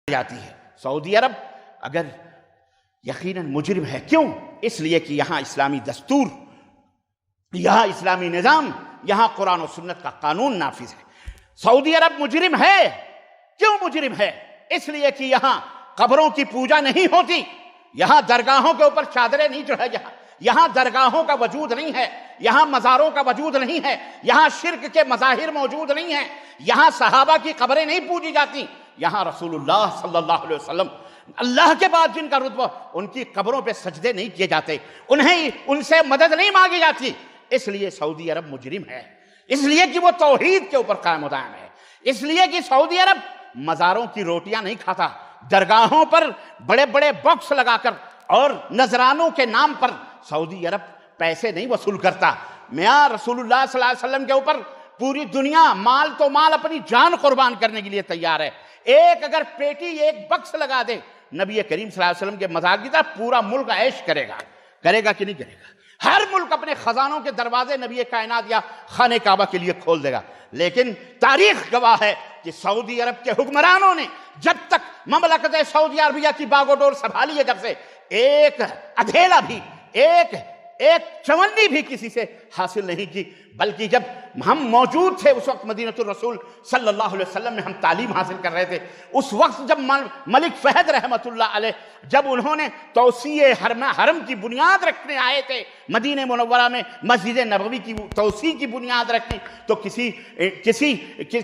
جاتی ہے۔ سعودی عرب اگر یقیناً مجرم ہے، کیوں؟ اس لیے کہ یہاں اسلامی دستور، یہاں اسلامی نظام، یہاں قرآن و سنت کا قانون نافذ ہے۔ سعودی عرب مجرم ہے، کیوں مجرم ہے؟ اس لیے کہ یہاں قبروں کی پوجا نہیں ہوتی، یہاں درگاہوں کے اوپر چادریں نہیں چڑھائی، یہاں درگاہوں کا وجود نہیں ہے، یہاں مزاروں کا وجود نہیں ہے، یہاں شرک کے مظاہر موجود نہیں ہیں، یہاں صحابہ کی قبریں نہیں پوجی جاتی، یہاں رسول اللہ صلی اللہ علیہ وسلم اللہ کے بعد جن کا رتبہ، ان کی قبروں پہ سجدے نہیں کیے جاتے، ان سے مدد نہیں مانگی جاتی۔ اس لیے سعودی عرب مجرم ہے، اس لیے کہ وہ توحید کے اوپر قائم و دائم ہے، اس لیے کہ سعودی عرب مزاروں کی روٹیاں نہیں کھاتا، درگاہوں پر بڑے بڑے باکس لگا کر اور نذرانوں کے نام پر سعودی عرب پیسے نہیں وصول کرتا۔ میاں رسول اللہ صلی اللہ علیہ وسلم کے اوپر پوری دنیا مال تو مال اپنی جان قربان کرنے کے لیے تیار ہے۔ ایک اگر پیٹی، ایک بکس لگا دے نبی کریم صلی اللہ علیہ وسلم کے مزار کی طرف، پورا ملک عیش کرے گا کہ نہیں کرے گا؟ ہر ملک اپنے خزانوں کے دروازے نبی کائنات یا خانہ کعبہ کے لیے کھول دے گا۔ لیکن تاریخ گواہ ہے کہ سعودی عرب کے حکمرانوں نے جب تک مملکت سعودی عربیہ کی باغ و ڈور سنبھالی ہے، جب سے ایک ادھیلا بھی، ایک چونی بھی کسی سے حاصل نہیں کی، بلکہ جب ہم موجود تھے اس وقت مدینہ الرسول صلی اللہ علیہ وسلم میں ہم تعلیم حاصل کر رہے تھے، اس وقت جب ملک فہد رحمۃ اللہ علیہ جب انہوں نے توسیع حرم کی بنیاد رکھنے آئے تھے مدینہ منورہ میں، مسجد نبوی کی توسیع کی بنیاد رکھی، تو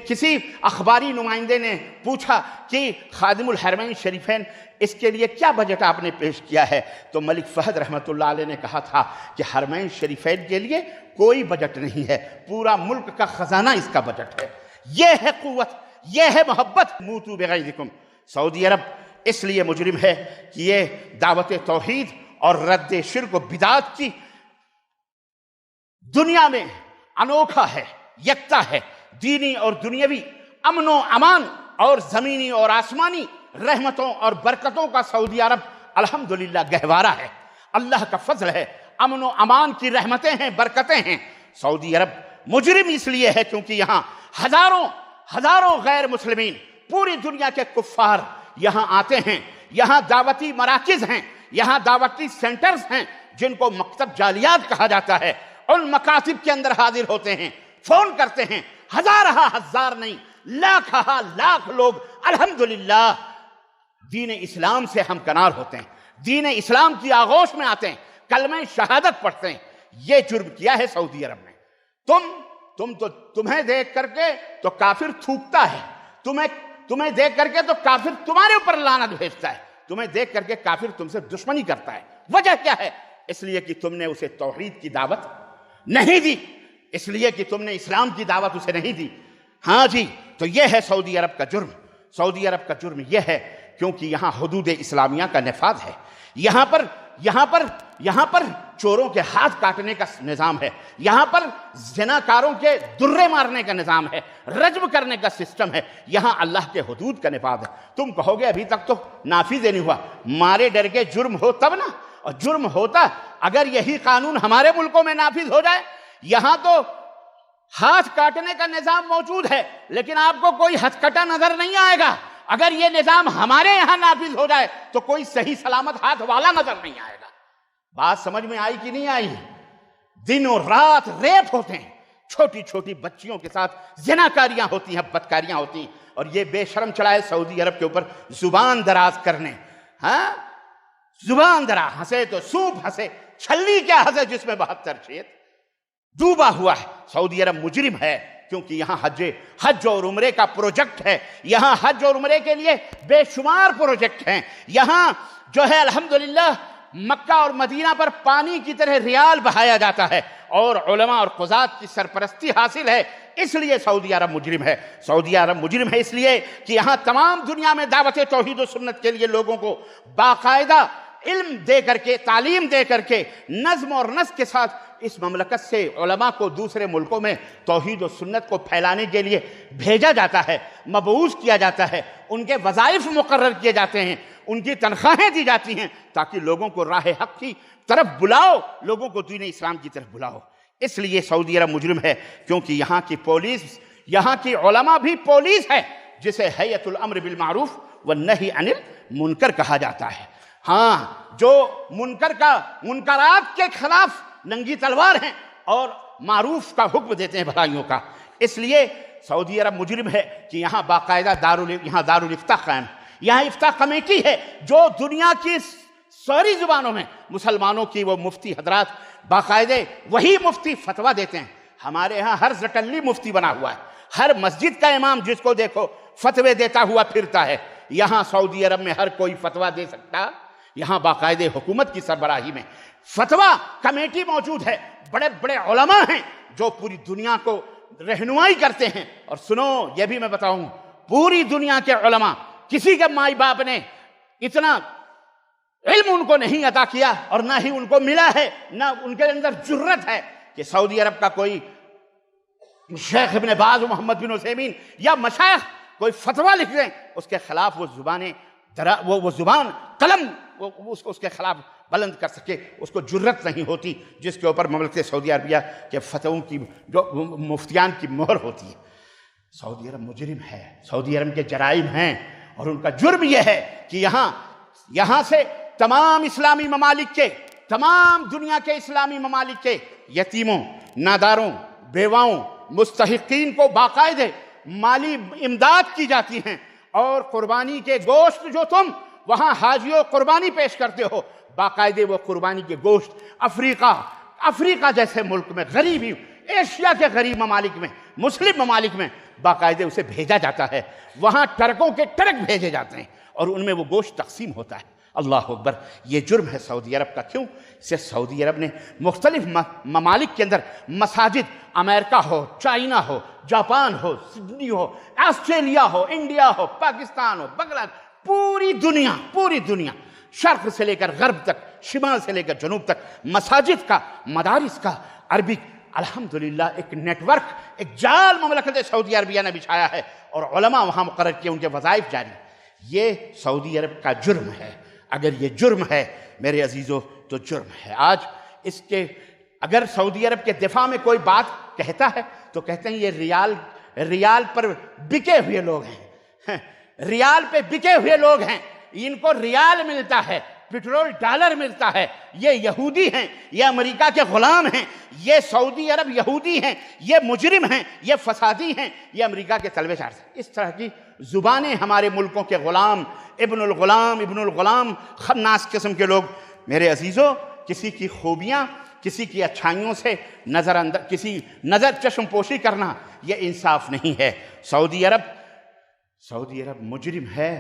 کسی اخباری نمائندے نے پوچھا کہ خادم الحرمین شریفین اس کے لیے کیا بجٹ آپ نے پیش کیا ہے؟ تو ملک فہد رحمۃ اللہ علیہ نے کہا تھا کہ حرمین شریفین کے لیے کوئی بجٹ نہیں ہے، پورا ملک کا خزانہ اس کا بجٹ ہے۔ یہ ہے قوت، یہ ہے محبت۔ موتوا بغیظکم۔ سعودی عرب اس لیے مجرم ہے کہ یہ دعوت توحید اور رد شرک و بدعات کی دنیا میں انوکھا ہے، یکتا ہے، دینی اور دنیاوی امن و امان اور زمینی اور آسمانی رحمتوں اور برکتوں کا سعودی عرب الحمدللہ گہوارہ ہے۔ اللہ کا فضل ہے، امن و امان کی رحمتیں ہیں، برکتیں ہیں۔ سعودی عرب مجرم اس لیے ہے کیونکہ یہاں ہزاروں غیر مسلمین، پوری دنیا کے کفار یہاں آتے ہیں، یہاں دعوتی مراکز ہیں، یہاں دعوتی سینٹرز ہیں جن کو مکتب جالیات کہا جاتا ہے، ان مکاتب کے اندر حاضر ہوتے ہیں، فون کرتے ہیں، ہزار نہیں، لاکھ لوگ الحمدللہ دین اسلام سے ہمکنار ہوتے ہیں، دین اسلام کی آغوش میں آتے ہیں، کلمہ شہادت پڑھتے ہیں۔ یہ جرم کیا ہے سعودی عرب نے؟ تمہیں دیکھ کر کے تو کافر تھوکتا ہے، تمہیں دیکھ کر کے تو کافر تمہارے اوپر لعنت بھیجتا ہے، تمہیں دیکھ کر کے کافر تم سے دشمنی کرتا ہے۔ وجہ کیا ہے؟ اس لیے کہ تم نے اسے توحید کی دعوت نہیں دی، اس لیے کہ تم نے اسلام کی دعوت اسے نہیں دی۔ ہاں جی، تو یہ ہے سعودی عرب کا جرم۔ سعودی عرب کا جرم یہ ہے کیونکہ یہاں حدود اسلامیہ کا نفاذ ہے، یہاں پر چوروں کے ہاتھ کاٹنے کا نظام ہے، یہاں پر زناکاروں کے درے مارنے کا نظام ہے، رجم کرنے کا سسٹم ہے، یہاں اللہ کے حدود کا نفاذ ہے۔ تم کہو گے ابھی تک تو نافذ نہیں ہوا، مارے ڈر کے جرم ہو تب نا، اور جرم ہوتا اگر یہی قانون ہمارے ملکوں میں نافذ ہو جائے۔ یہاں تو ہاتھ کاٹنے کا نظام موجود ہے لیکن آپ کو کوئی ہتھ کٹا نظر نہیں آئے گا۔ اگر یہ نظام ہمارے یہاں نافذ ہو جائے تو کوئی صحیح سلامت ہاتھ والا نظر نہیں آئے گا۔ بات سمجھ میں آئی کہ نہیں آئی؟ دن اور رات ریپ ہوتے ہیں، چھوٹی چھوٹی بچیوں کے ساتھ زناکاریاں ہوتی ہیں، بدکاریاں ہوتی ہیں، اور یہ بے شرم چڑھائے سعودی عرب کے اوپر زبان دراز کرنے۔ ہاں، زبان دراز، ہنسے تو سوپ ہنسے، چھلی کیا ہنسے جس میں 72 چھید، ڈوبا ہوا ہے۔ سعودی عرب مجرم ہے کیونکہ یہاں حج اور عمرے کا پروجیکٹ ہے، یہاں حج اور عمرے کے لیے بے شمار پروجیکٹ ہیں، یہاں جو ہے الحمدللہ مکہ اور مدینہ پر پانی کی طرح ریال بہایا جاتا ہے، اور علماء اور قضات کی سرپرستی حاصل ہے۔ اس لیے سعودی عرب مجرم ہے۔ سعودی عرب مجرم ہے اس لیے کہ یہاں تمام دنیا میں دعوت توحید و سنت کے لیے لوگوں کو باقاعدہ علم دے کر کے، تعلیم دے کر کے، نظم اور نسق کے ساتھ اس مملکت سے علماء کو دوسرے ملکوں میں توحید و سنت کو پھیلانے کے لیے بھیجا جاتا ہے، مبعوث کیا جاتا ہے، ان کے وظائف مقرر کیے جاتے ہیں، ان کی تنخواہیں دی جاتی ہیں تاکہ لوگوں کو راہ حق کی طرف بلاؤ، لوگوں کو دین اسلام کی طرف بلاؤ۔ اس لیے سعودی عرب مجرم ہے کیونکہ یہاں کی پولیس، یہاں کی علماء بھی پولیس ہے جسے حیۃ الامر بالمعروف والنہی عن المنکر کہا جاتا ہے۔ ہاں، جو منکرات کے خلاف ننگی تلوار ہیں اور معروف کا حکم دیتے ہیں، بھلائیوں کا۔ اس لیے سعودی عرب مجرم ہے کہ یہاں باقاعدہ دارالافتاء قائم ہے، یہاں افتاء کمیٹی ہے جو دنیا کی ساری زبانوں میں مسلمانوں کی وہ مفتی حضرات باقاعدہ وہی مفتی فتویٰ دیتے ہیں۔ ہمارے ہاں ہر زٹلی مفتی بنا ہوا ہے، ہر مسجد کا امام جس کو دیکھو فتوے دیتا ہوا پھرتا ہے۔ یہاں سعودی عرب میں ہر کوئی فتویٰ دے سکتا، یہاں باقاعدہ حکومت کی سربراہی میں فتویٰ کمیٹی موجود ہے، بڑے بڑے علماء ہیں جو پوری دنیا کو رہنمائی کرتے ہیں۔ اور سنو، یہ بھی میں بتاؤں، پوری دنیا کے علماء، کسی کے مائی باپ نے اتنا علم ان کو نہیں عطا کیا اور نہ ہی ان کو ملا ہے، نہ ان کے اندر جرت ہے کہ سعودی عرب کا کوئی شیخ ابن باز و محمد بن عثیمین یا مشائخ کوئی فتویٰ لکھ دیں، اس کے خلاف وہ زبان قلم اس کے خلاف بلند کر سکے، اس کو جرت نہیں ہوتی جس کے اوپر مملکت سعودی عربیہ کے فتووں کی جو مفتیان کی مہر ہوتی ہے۔ سعودی عرب مجرم ہے، سعودی عرب کے جرائم ہیں، اور ان کا جرم یہ ہے کہ یہاں سے تمام اسلامی ممالک کے، تمام دنیا کے اسلامی ممالک کے یتیموں، ناداروں، بیواؤں، مستحقین کو باقاعدہ مالی امداد کی جاتی ہیں، اور قربانی کے گوشت جو تم وہاں حاجیوں قربانی پیش کرتے ہو، باقاعدہ وہ قربانی کے گوشت افریقہ جیسے ملک میں، غریبی ایشیا کے غریب ممالک میں، مسلم ممالک میں باقاعدہ اسے بھیجا جاتا ہے، وہاں ٹرکوں کے ٹرک بھیجے جاتے ہیں اور ان میں وہ گوشت تقسیم ہوتا ہے۔ اللہ اکبر، یہ جرم ہے سعودی عرب کا۔ کیوں؟ اسے سعودی عرب نے مختلف ممالک کے اندر مساجد، امریکہ ہو، چائنا ہو، جاپان ہو، سڈنی ہو، آسٹریلیا ہو، انڈیا ہو، پاکستان ہو، بنگلہ، پوری دنیا شرق سے لے کر غرب تک، شمال سے لے کر جنوب تک مساجد کا، مدارس کا، عربک الحمدللہ ایک نیٹ ورک، ایک جال مملکت سعودی عربیہ نے بچھایا ہے، اور علماء وہاں مقرر کیے، ان کے وظائف جاری۔ یہ سعودی عرب کا جرم ہے۔ اگر یہ جرم ہے میرے عزیزو تو جرم ہے۔ آج اس کے اگر سعودی عرب کے دفاع میں کوئی بات کہتا ہے تو کہتے ہیں یہ ریال پر بکے ہوئے لوگ ہیں، ریال پہ بکے ہوئے لوگ ہیں، ان کو ریال ملتا ہے، پٹرول ڈالر ملتا ہے، یہ یہودی ہیں، یہ امریکہ کے غلام ہیں، یہ سعودی عرب یہودی ہیں، یہ مجرم ہیں، یہ فسادی ہیں، یہ امریکہ کے تلوے چار ہیں۔ اس طرح کی زبانیں ہمارے ملکوں کے غلام، ابن الغلام خناس قسم کے لوگ۔ میرے عزیزو، کسی کی خوبیاں، کسی کی اچھائیوں سے نظر چشم پوشی کرنا یہ انصاف نہیں ہے۔ سعودی عرب مجرم ہے،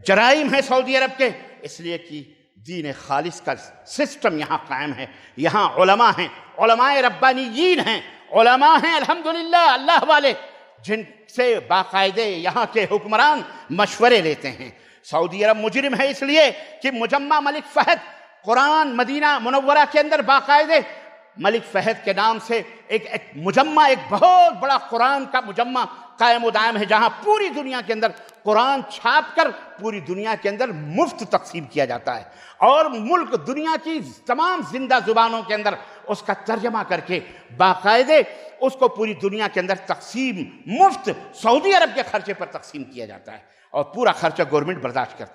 جرائم ہے سعودی عرب کے، اس لیے کہ دین خالص کا سسٹم یہاں قائم ہے، یہاں علماء ہیں، علماء ربانیین ہیں، علماء ہیں الحمدللہ اللہ والے، جن سے باقاعدہ یہاں کے حکمران مشورے لیتے ہیں۔ سعودی عرب مجرم ہے اس لیے کہ مجمع ملک فہد، قرآن مدینہ منورہ کے اندر باقاعدہ ملک فہد کے نام سے ایک مجمع، ایک بہت بڑا قرآن کا مجمع قائم و دائم ہے، جہاں پوری دنیا کے اندر قرآن چھاپ کر پوری دنیا کے اندر مفت تقسیم کیا جاتا ہے، اور ملک دنیا کی تمام زندہ زبانوں کے اندر اس کا ترجمہ کر کے باقاعدہ اس کو پوری دنیا کے اندر تقسیم مفت سعودی عرب کے خرچے پر تقسیم کیا جاتا ہے، اور پورا خرچہ گورنمنٹ برداشت کرتی ہے۔